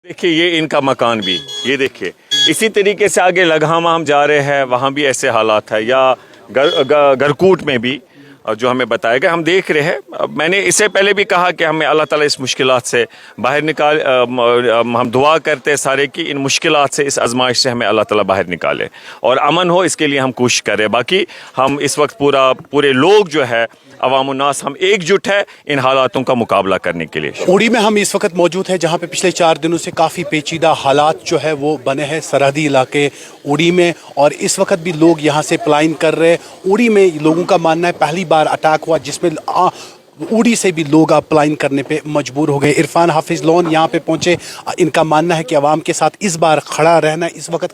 देखिए ये इनका मकान भी, ये देखिए इसी तरीके से आगे लगहामा हम जा रहे हैं, वहाँ भी ऐसे हालात है, या गरकूट में भी जो हमें बताया गया, हम देख रहे हैं। मैंने इससे पहले भी कहा कि हमें अल्लाह ताला इस मुश्किलात से बाहर निकाल, हम दुआ करते हैं सारे कि इन मुश्किलात से, इस आजमाइश से हमें अल्लाह ताला बाहर निकाले और अमन हो, इसके लिए हम कोशिश कर रहे हैं। बाकी हम इस वक्त पूरे लोग जो है अवामुन्नास, हम एकजुट है इन हालातों का मुकाबला करने के लिए। उड़ी में हम इस वक्त मौजूद हैं जहां पे पिछले 4 दिनों से काफ़ी पेचीदा हालात जो है वो बने हैं सरहदी इलाके उड़ी में, और इस वक्त भी लोग यहां से पलायन कर रहे हैं। उड़ी में लोगों का मानना है पहली बार अटैक हुआ जिसमें उड़ी से भी लोग अब पलायन करने पे मजबूर हो गए। इरफान हाफिज लोन यहाँ पे पहुंचे, इनका मानना है कि आवाम के साथ इस बार खड़ा रहना, इस वक्त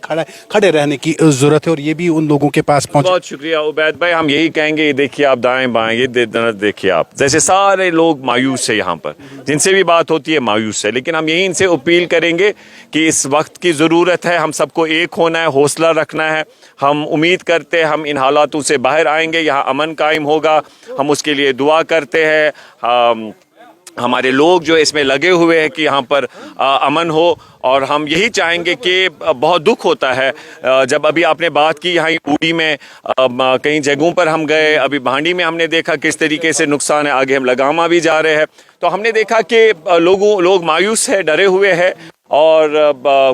खड़े रहने की ज़रूरत है, और ये भी उन लोगों के पास पहुंचे। बहुत शुक्रिया उबैद भाई, हम यही कहेंगे। ये देखिए आप दाएं बाएं, ये देखिए आप, जैसे सारे लोग मायूस है यहाँ पर, जिनसे भी बात होती है मायूस है, लेकिन हम यही इनसे अपील करेंगे कि इस वक्त की ज़रूरत है, हम सबको एक होना है, हौसला रखना है। हम उम्मीद करते हैं हम इन हालातों से बाहर आएंगे, यहाँ अमन कायम होगा, हम उसके लिए दुआ करते हैं। हमारे लोग जो इसमें लगे हुए हैं कि यहाँ पर अमन हो, और हम यही चाहेंगे कि बहुत दुख होता है जब अभी आपने बात की यहाँ उड़ी में, कई जगहों पर हम गए, अभी भांडी में हमने देखा किस तरीके से नुकसान है, आगे हम लगामा भी जा रहे हैं, तो हमने देखा कि लोग मायूस है, डरे हुए हैं, और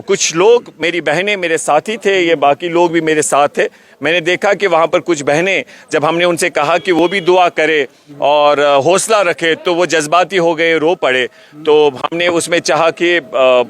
कुछ लोग, मेरी बहनें मेरे साथी थे, ये बाकी लोग भी मेरे साथ थे, मैंने देखा कि वहाँ पर कुछ बहनें, जब हमने उनसे कहा कि वो भी दुआ करे और हौसला रखे, तो वो जज्बाती हो गए, रो पड़े। तो हमने उसमें चाहा कि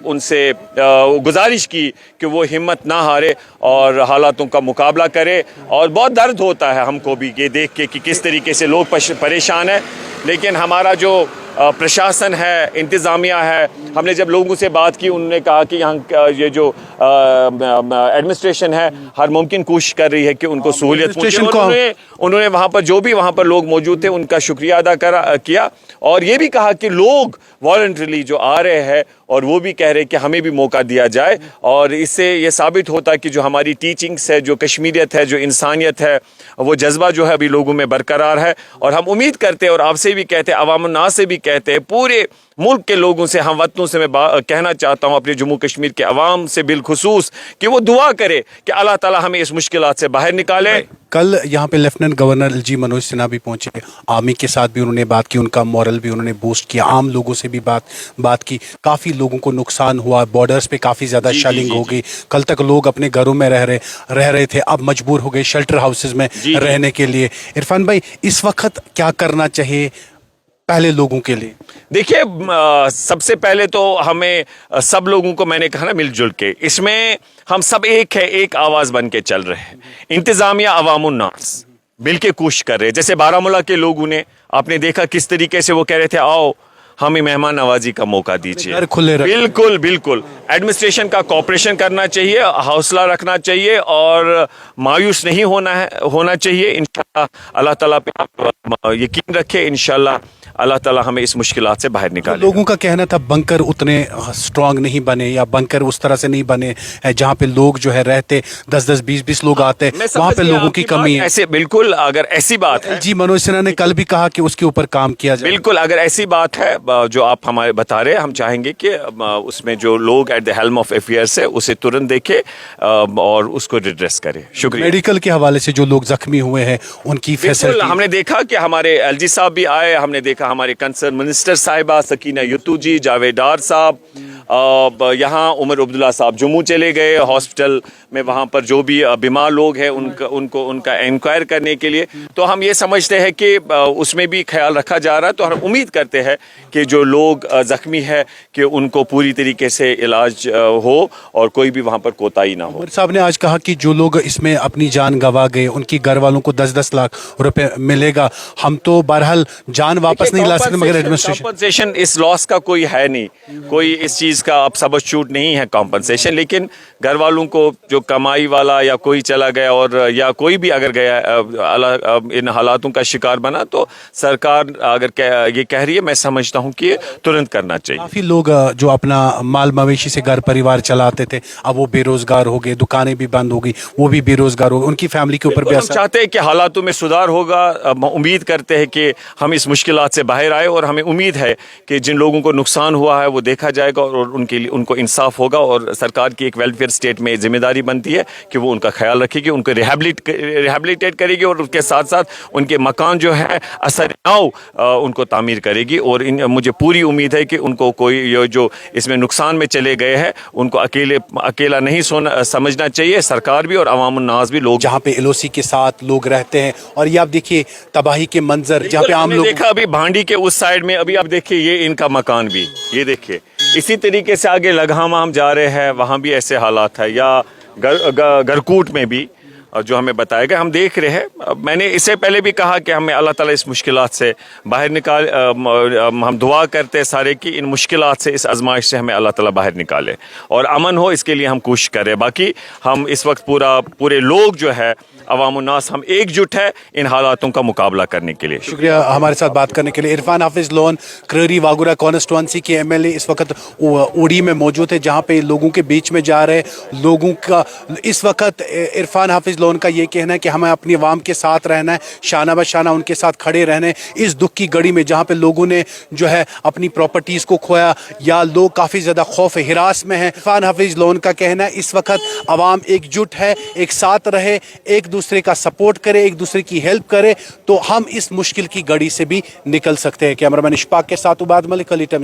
उनसे गुजारिश की कि वो हिम्मत ना हारे और हालातों का मुकाबला करे। और बहुत दर्द होता है हमको भी ये देख के कि किस तरीके से लोग परेशान हैं, लेकिन हमारा जो प्रशासन है, इंतज़ामिया है, हमने जब लोगों से बात की, उन्होंने कहा कि यहाँ ये जो एडमिनिस्ट्रेशन है हर मुमकिन कोशिश कर रही है कि उनको सहूलियत पहुँचे। उन्होंने वहाँ पर जो भी वहाँ पर लोग मौजूद थे उनका शुक्रिया अदा किया, और ये भी कहा कि लोग वॉलंटरली जो आ रहे हैं और वो भी कह रहे हैं कि हमें भी मौका दिया जाए, और इससे ये साबित होता है कि जो हमारी टीचिंग्स है, जो कश्मीरियत है, जो इंसानियत है, वो जज्बा जो है अभी लोगों में बरकरार है। और हम उम्मीद करते हैं, और आपसे भी कहते हैं, अवामुन्नास से भी कहते हैं, पूरे मुल्क के लोगों से, हम वतनों से मैं कहना चाहता हूँ, अपने जम्मू कश्मीर के अवाम से बिलखुसूस, कि वो दुआ करे कि अल्लाह ताला हमें इस मुश्किलात से बाहर निकाले। कल यहाँ पे lieutenant governor LG Manoj Sinha भी पहुंचे, आर्मी के साथ भी उन्होंने बात की, उनका मॉरल भी उन्होंने बूस्ट किया, आम लोगों से भी बात की। काफ़ी लोगों को नुकसान हुआ, बॉर्डर्स पे काफ़ी ज़्यादा शेलिंग हो गई, कल तक लोग अपने घरों में रह रहे थे, अब मजबूर हो गए शेल्टर हाउसेज में रहने के लिए। इरफान भाई, इस वक्त क्या करना चाहिए पहले लोगों के लिए? देखिए, सबसे पहले तो हमें सब लोगों को, मैंने कहा ना, मिलजुल के, इसमें हम सब एक है, एक आवाज़ बन के चल रहे हैं। इंतज़ामिया अवामुन्नास मिल के कोशिश कर रहे हैं। जैसे बारामूला के लोगों ने, आपने देखा किस तरीके से वो कह रहे थे, आओ हमें मेहमान नवाजी का मौका दीजिए। बिल्कुल बिल्कुल, एडमिनिस्ट्रेशन का कोऑपरेशन करना चाहिए, हौसला रखना चाहिए, और मायूस नहीं होना चाहिए। इंशाल्लाह अल्लाह ताला पे आप यकीन रखें, इंशाल्लाह अल्लाह ताला हमें इस मुश्किलात से बाहर निकाले। लोगों का कहना था बंकर उतने स्ट्रांग नहीं बने, या बंकर उस तरह से नहीं बने जहाँ पे लोग जो है रहते 10-10, 20-20 लोग आते, वहाँ पे लोगों की कमी है। ऐसे बिल्कुल, अगर ऐसी बात है, जी मनोज सिन्हा ने कल भी कहा कि उसके ऊपर काम किया जाए। बिल्कुल, अगर ऐसी बात है जो आप हमारे बता रहे हैं, हम चाहेंगे कि उसमें जो लोग at the helm of affairs है उसे तुरंत देखे और उसको रिड्रेस करे। शुक्रिया। मेडिकल के हवाले से जो लोग जख्मी हुए हैं उनकी फैसिलिटी, हमने देखा कि हमारे एलजी साहब भी आए, हमने देखा हमारे कंसर्न मिनिस्टर साहिबा सकीना युतू जी, जावेदार साहब, यहाँ उमर अब्दुल्ला साहब जम्मू चले गए हॉस्पिटल में, वहाँ पर जो भी बीमार लोग हैं उनका इंक्वायर करने के लिए। तो हम ये समझते हैं कि उसमें भी ख्याल रखा जा रहा है। तो हम उम्मीद करते हैं कि जो लोग ज़ख्मी है कि उनको पूरी तरीके से इलाज हो और कोई भी वहाँ पर कोताही ना हो। उमर साहब ने आज कहा कि जो लोग इसमें अपनी जान गंवा गए उनकी घर वालों को 10-10 लाख रुपए मिलेगा। हम तो बहरहाल जान वापस नहीं ला सकते, मगर कॉम्पनसेशन इस लॉस का कोई है नहीं, कोई इस चीज़ का अब सबस्टिट्यूट नहीं है कॉम्पनसेशन। लेकिन घर वालों को, जो कमाई वाला या कोई चला गया और या कोई भी अगर गया इन हालातों का शिकार बना, तो सरकार अगर ये कह रही है, मैं समझता हूँ कि तुरंत करना चाहिए। काफ़ी लोग जो अपना माल मवेशी से घर परिवार चलाते थे, अब वो बेरोजगार हो गए, दुकानें भी बंद हो गई, वो भी बेरोजगार हो गए, उनकी फैमिली के ऊपर भी असर। चाहते हैं कि हालातों में सुधार होगा, उम्मीद करते हैं कि हम इस मुश्किलात से बाहर आए, और हमें उम्मीद है कि जिन लोगों को नुकसान हुआ है वो देखा जाएगा और اور ان کو انصاف ہوگا، اور سرکار کی ایک ویلفیئر اسٹیٹ میں ذمہ داری بنتی ہے کہ وہ ان کا خیال رکھے گی، ان کو ریہیبلیٹیٹ کرے گی، اور اس کے ساتھ ساتھ ان کے مکان جو ہے اثر نو ان کو تعمیر کرے گی. اور مجھے پوری امید ہے کہ ان کو کوئی یہ جو اس میں نقصان میں چلے گئے ہیں ان کو اکیلا نہیں سمجھنا چاہیے. سرکار بھی اور عوام الناس بھی. لوگ جہاں پہ LOC کے ساتھ لوگ رہتے ہیں، اور یہ آپ دیکھیے تباہی کے منظر جہاں پہ عام لوگ دیکھا ابھی بھانڈی کے اس سائڈ میں، ابھی آپ دیکھیے یہ ان کا مکان بھی، یہ دیکھیے اسی طریقے سے آگے لگہامہ ہم جا رہے ہیں، وہاں بھی ایسے حالات ہے، یا گرکوٹ میں بھی جو ہمیں بتایا گیا. ہم دیکھ رہے ہیں، میں نے اس سے پہلے بھی کہا کہ ہمیں اللہ تعالیٰ اس مشکلات سے باہر نکال، ہم دعا کرتے سارے کہ ان مشکلات سے، اس آزمائش سے ہمیں اللہ تعالیٰ باہر نکالے اور امن ہو، اس کے لیے ہم کوشش کریں. باقی ہم اس وقت پورے لوگ جو ہے عوام الناس، ہم ایک جٹ ہے ان حالاتوں کا مقابلہ کرنے کے لیے. شکریہ ہمارے ساتھ بات کرنے کے لیے. عرفان حافظ لون کرری واگورہ کانسٹیٹوئنسی کے MLA اس وقت اوڑی میں موجود ہے، جہاں پہ لوگوں کے بیچ میں جا رہے لوگوں کا. اس وقت عرفان حافظ لون کا یہ کہنا ہے کہ ہمیں اپنی عوام کے ساتھ رہنا ہے، شانہ بشانہ ان کے ساتھ کھڑے رہنے اس دکھ کی گھڑی میں، جہاں پہ لوگوں نے جو ہے اپنی پراپرٹیز کو کھویا یا لوگ کافی زیادہ خوف ہراس میں ہیں. عرفان حافظ لون کا کہنا ہے اس وقت عوام ایک جٹ ہے، ایک ساتھ رہے، ایک دوسرے کا سپورٹ کرے، ایک دوسرے کی ہیلپ کرے تو ہم اس مشکل کی گھڑی سے بھی نکل سکتے ہیں. کیمرہ مین اشفاق کے ساتھ عباد ملک، علی ٹائمز.